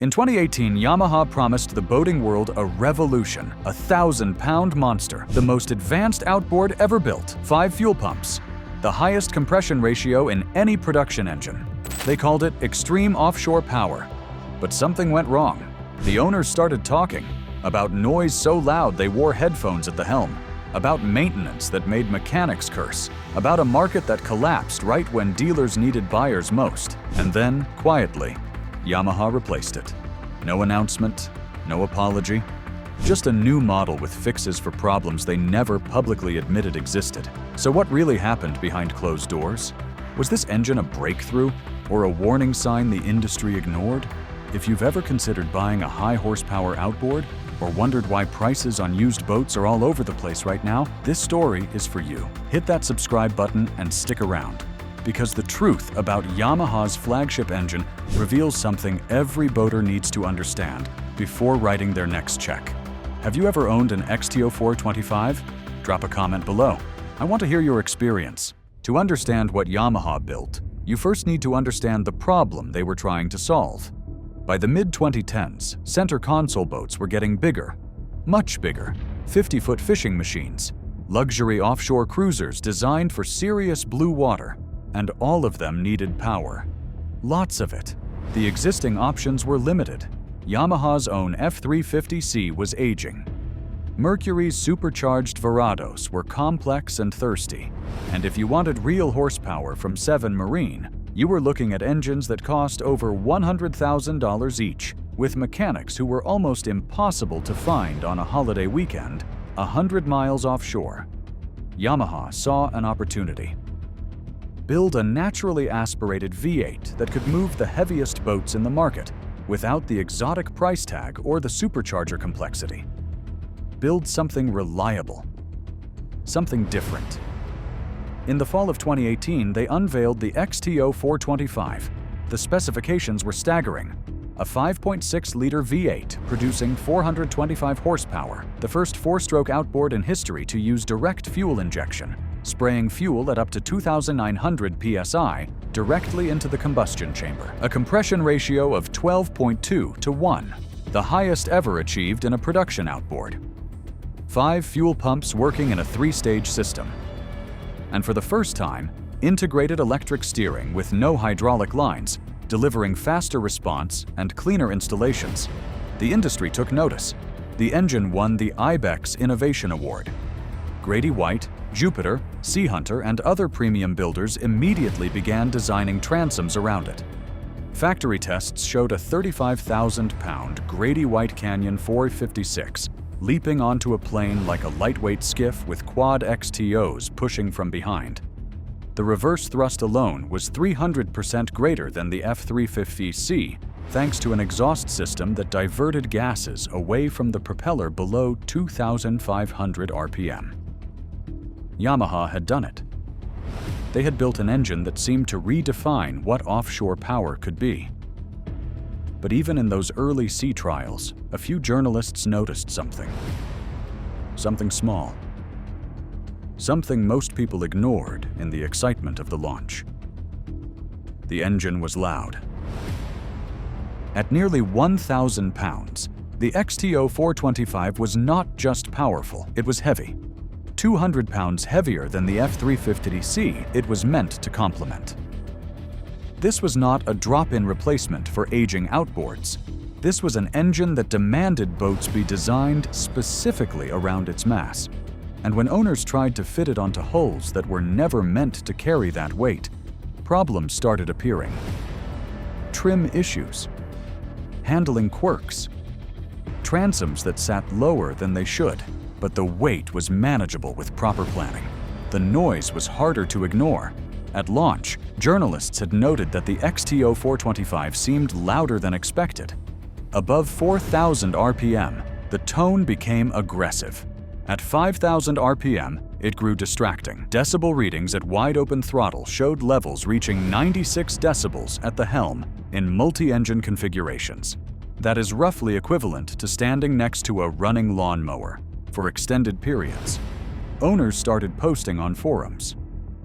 In 2018, Yamaha promised the boating world a revolution, a 1,000-pound monster, the most advanced outboard ever built, 5 fuel pumps, the highest compression ratio in any production engine. They called it extreme offshore power. But something went wrong. The owners started talking about noise so loud they wore headphones at the helm, about maintenance that made mechanics curse, about a market that collapsed right when dealers needed buyers most. And then, quietly, Yamaha replaced it. No announcement, no apology, just a new model with fixes for problems they never publicly admitted existed. So what really happened behind closed doors? Was this engine a breakthrough or a warning sign the industry ignored? If you've ever considered buying a high-horsepower outboard or wondered why prices on used boats are all over the place right now, this story is for you. Hit that subscribe button and stick around, because the truth about Yamaha's flagship engine reveals something every boater needs to understand before writing their next check. Have you ever owned an XTO 425? Drop a comment below. I want to hear your experience. To understand what Yamaha built, you first need to understand the problem they were trying to solve. By the mid-2010s, center console boats were getting bigger, much bigger, 50-foot fishing machines, luxury offshore cruisers designed for serious blue water, and all of them needed power. Lots of it. The existing options were limited. Yamaha's own F350C was aging. Mercury's supercharged Verados were complex and thirsty, and if you wanted real horsepower from 7 Marine, you were looking at engines that cost over $100,000 each, with mechanics who were almost impossible to find on a holiday weekend 100 miles offshore. Yamaha saw an opportunity. Build a naturally aspirated V8 that could move the heaviest boats in the market without the exotic price tag or the supercharger complexity. Build something reliable, something different. In the fall of 2018, they unveiled the XTO 425. The specifications were staggering. A 5.6-liter V8 producing 425 horsepower, the first 4-stroke outboard in history to use direct fuel injection, spraying fuel at up to 2,900 psi directly into the combustion chamber. A compression ratio of 12.2 to 1, the highest ever achieved in a production outboard. 5 fuel pumps working in a 3-stage system. And for the first time, integrated electric steering with no hydraulic lines, delivering faster response and cleaner installations. The industry took notice. The engine won the IBEX Innovation Award. Grady White, Jupiter, Sea Hunter, and other premium builders immediately began designing transoms around it. Factory tests showed a 35,000-pound Grady White Canyon 456 leaping onto a plane like a lightweight skiff with quad XTOs pushing from behind. The reverse thrust alone was 300% greater than the F350C, thanks to an exhaust system that diverted gases away from the propeller below 2,500 RPM. Yamaha had done it. They had built an engine that seemed to redefine what offshore power could be. But even in those early sea trials, a few journalists noticed something. Something small. Something most people ignored in the excitement of the launch. The engine was loud. At nearly 1,000 pounds, the XTO 425 was not just powerful, it was heavy. 200 pounds heavier than the F350C it was meant to complement. This was not a drop-in replacement for aging outboards. This was an engine that demanded boats be designed specifically around its mass. And when owners tried to fit it onto hulls that were never meant to carry that weight, problems started appearing. Trim issues, handling quirks, transoms that sat lower than they should, but the weight was manageable with proper planning. The noise was harder to ignore. At launch, journalists had noted that the XTO 425 seemed louder than expected. Above 4,000 RPM, the tone became aggressive. At 5,000 RPM, it grew distracting. Decibel readings at wide-open throttle showed levels reaching 96 decibels at the helm in multi-engine configurations. That is roughly equivalent to standing next to a running lawnmower for extended periods. Owners started posting on forums.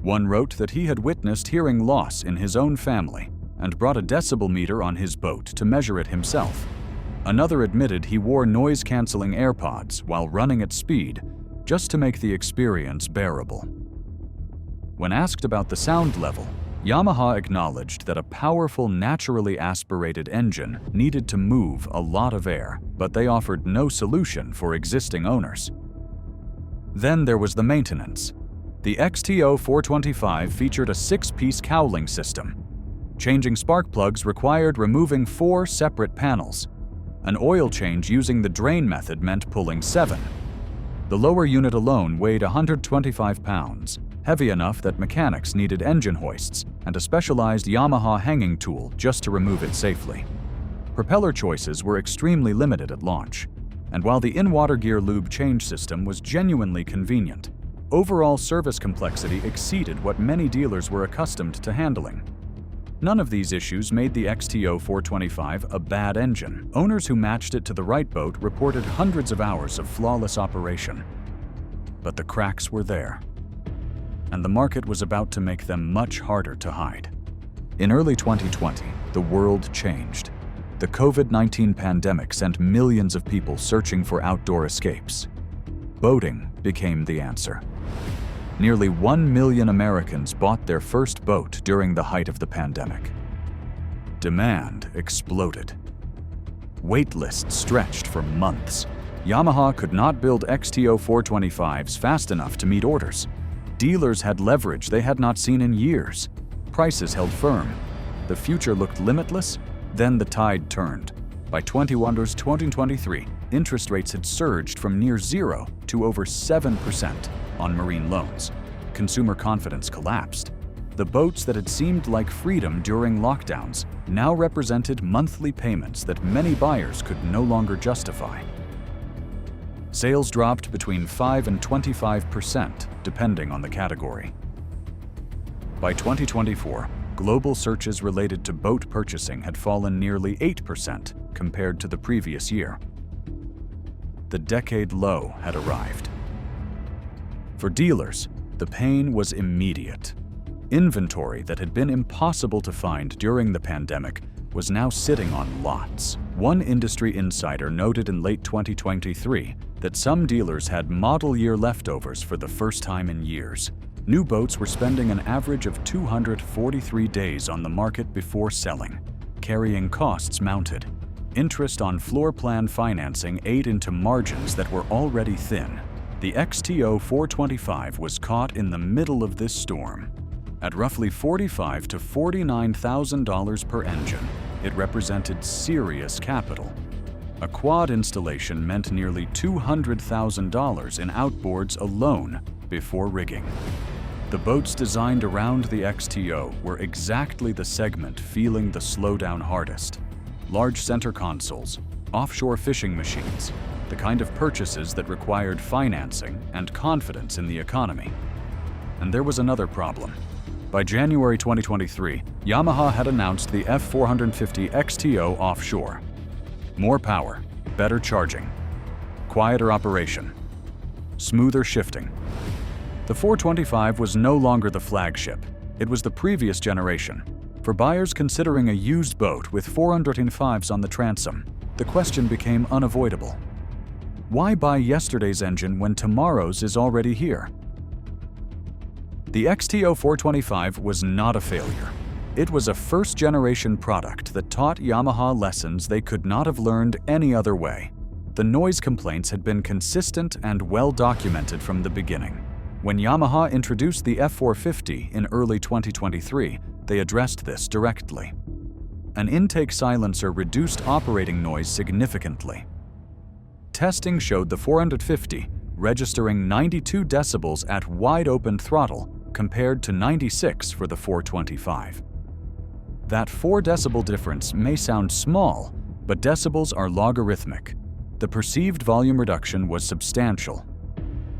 One wrote that he had witnessed hearing loss in his own family, and brought a decibel meter on his boat to measure it himself. Another admitted he wore noise-canceling AirPods while running at speed, just to make the experience bearable. When asked about the sound level, Yamaha acknowledged that a powerful, naturally aspirated engine needed to move a lot of air, but they offered no solution for existing owners. Then there was the maintenance. The XTO 425 featured a 6-piece cowling system. Changing spark plugs required removing 4 separate panels. An oil change using the drain method meant pulling 7. The lower unit alone weighed 125 pounds, heavy enough that mechanics needed engine hoists and a specialized Yamaha hanging tool just to remove it safely. Propeller choices were extremely limited at launch, and while the in-water gear lube change system was genuinely convenient, overall service complexity exceeded what many dealers were accustomed to handling. None of these issues made the XTO 425 a bad engine. Owners who matched it to the right boat reported hundreds of hours of flawless operation. But the cracks were there, and the market was about to make them much harder to hide. In early 2020, the world changed. The COVID-19 pandemic sent millions of people searching for outdoor escapes. Boating became the answer. Nearly 1 million Americans bought their first boat during the height of the pandemic. Demand exploded. Wait lists stretched for months. Yamaha could not build XTO 425s fast enough to meet orders. Dealers had leverage they had not seen in years. Prices held firm. The future looked limitless, then the tide turned. By 2023, interest rates had surged from near zero to over 7% on marine loans. Consumer confidence collapsed. The boats that had seemed like freedom during lockdowns now represented monthly payments that many buyers could no longer justify. Sales dropped between 5 and 25%, depending on the category. By 2024, global searches related to boat purchasing had fallen nearly 8% compared to the previous year. The decade low had arrived. For dealers, the pain was immediate. Inventory that had been impossible to find during the pandemic was now sitting on lots. One industry insider noted in late 2023 that some dealers had model year leftovers for the first time in years. New boats were spending an average of 243 days on the market before selling, carrying costs mounted. Interest on floor plan financing ate into margins that were already thin. The XTO 425 was caught in the middle of this storm. At roughly $45,000 to $49,000 per engine, it represented serious capital. A quad installation meant nearly $200,000 in outboards alone before rigging. The boats designed around the XTO were exactly the segment feeling the slowdown hardest. Large center consoles, offshore fishing machines, the kind of purchases that required financing and confidence in the economy. And there was another problem. By January 2023, Yamaha had announced the F450 XTO offshore. More power, better charging, quieter operation, smoother shifting. The 425 was no longer the flagship. It was the previous generation. For buyers considering a used boat with 405s on the transom, the question became unavoidable. Why buy yesterday's engine when tomorrow's is already here? The XTO 425 was not a failure. It was a first-generation product that taught Yamaha lessons they could not have learned any other way. The noise complaints had been consistent and well documented from the beginning. When Yamaha introduced the F450 in early 2023, they addressed this directly. An intake silencer reduced operating noise significantly. Testing showed the 450 registering 92 decibels at wide-open throttle compared to 96 for the 425. That 4 decibel difference may sound small, but decibels are logarithmic. The perceived volume reduction was substantial.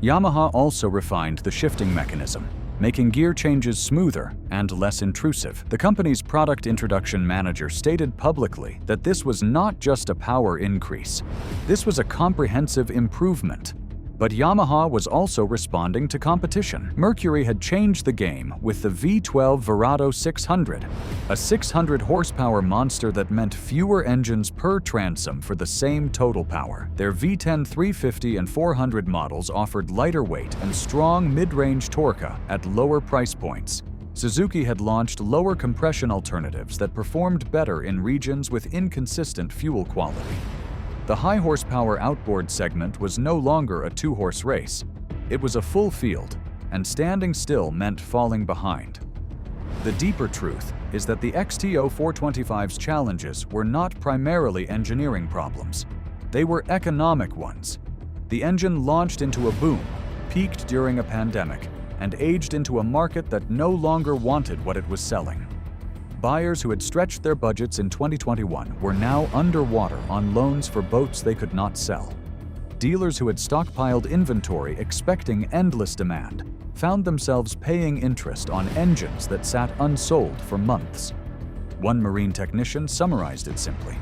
Yamaha also refined the shifting mechanism, making gear changes smoother and less intrusive. The company's product introduction manager stated publicly that this was not just a power increase. This was a comprehensive improvement. But Yamaha was also responding to competition. Mercury had changed the game with the V12 Verado 600, a 600 horsepower monster that meant fewer engines per transom for the same total power. Their V10 350 and 400 models offered lighter weight and strong mid-range torque at lower price points. Suzuki had launched lower compression alternatives that performed better in regions with inconsistent fuel quality. The high-horsepower outboard segment was no longer a two-horse race. It was a full field, and standing still meant falling behind. The deeper truth is that the XTO 425's challenges were not primarily engineering problems. They were economic ones. The engine launched into a boom, peaked during a pandemic, and aged into a market that no longer wanted what it was selling. Buyers who had stretched their budgets in 2021 were now underwater on loans for boats they could not sell. Dealers who had stockpiled inventory expecting endless demand found themselves paying interest on engines that sat unsold for months. One marine technician summarized it simply: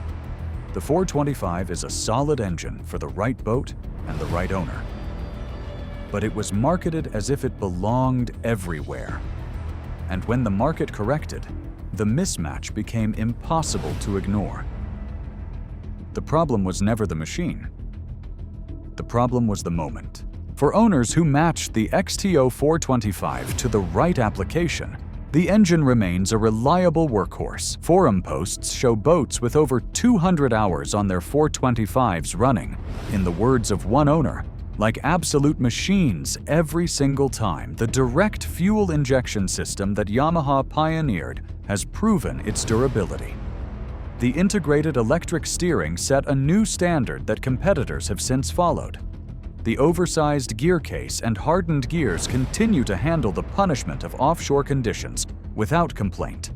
"The 425 is a solid engine for the right boat and the right owner." But it was marketed as if it belonged everywhere. And when the market corrected, the mismatch became impossible to ignore. The problem was never the machine. The problem was the moment. For owners who matched the XTO 425 to the right application, the engine remains a reliable workhorse. Forum posts show boats with over 200 hours on their 425s running, in the words of one owner, like absolute machines every single time. The direct fuel injection system that Yamaha pioneered has proven its durability. The integrated electric steering set a new standard that competitors have since followed. The oversized gear case and hardened gears continue to handle the punishment of offshore conditions without complaint.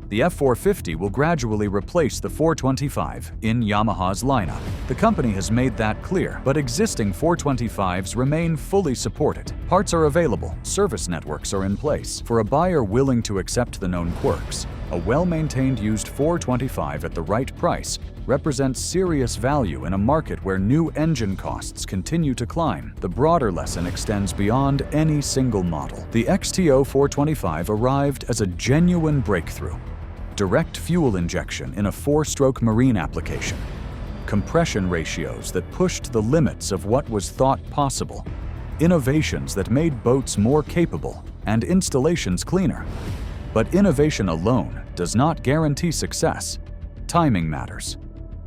The F450 will gradually replace the 425 in Yamaha's lineup. The company has made that clear, but existing 425s remain fully supported. Parts are available, service networks are in place. For a buyer willing to accept the known quirks, a well-maintained used 425 at the right price represents serious value in a market where new engine costs continue to climb. The broader lesson extends beyond any single model. The XTO 425 arrived as a genuine breakthrough. Direct fuel injection in a 4-stroke marine application, compression ratios that pushed the limits of what was thought possible, innovations that made boats more capable, and installations cleaner. But innovation alone does not guarantee success. Timing matters.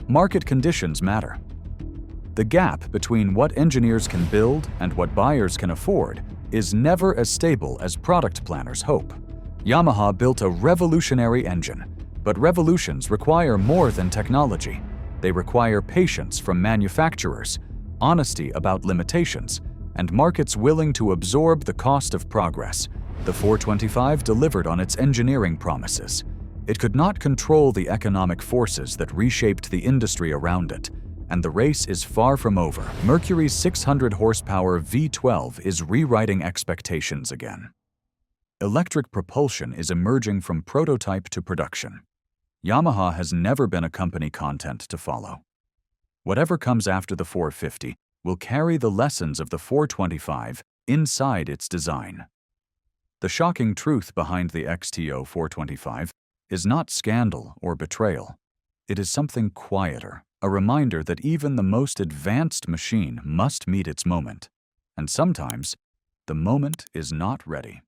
Market conditions matter. The gap between what engineers can build and what buyers can afford is never as stable as product planners hope. Yamaha built a revolutionary engine, but revolutions require more than technology. They require patience from manufacturers, honesty about limitations, and markets willing to absorb the cost of progress. The 425 delivered on its engineering promises. It could not control the economic forces that reshaped the industry around it, and the race is far from over. Mercury's 600 horsepower V12 is rewriting expectations again. Electric propulsion is emerging from prototype to production. Yamaha has never been a company content to follow. Whatever comes after the 450 will carry the lessons of the 425 inside its design. The shocking truth behind the XTO 425 is not scandal or betrayal. It is something quieter, a reminder that even the most advanced machine must meet its moment. And sometimes, the moment is not ready.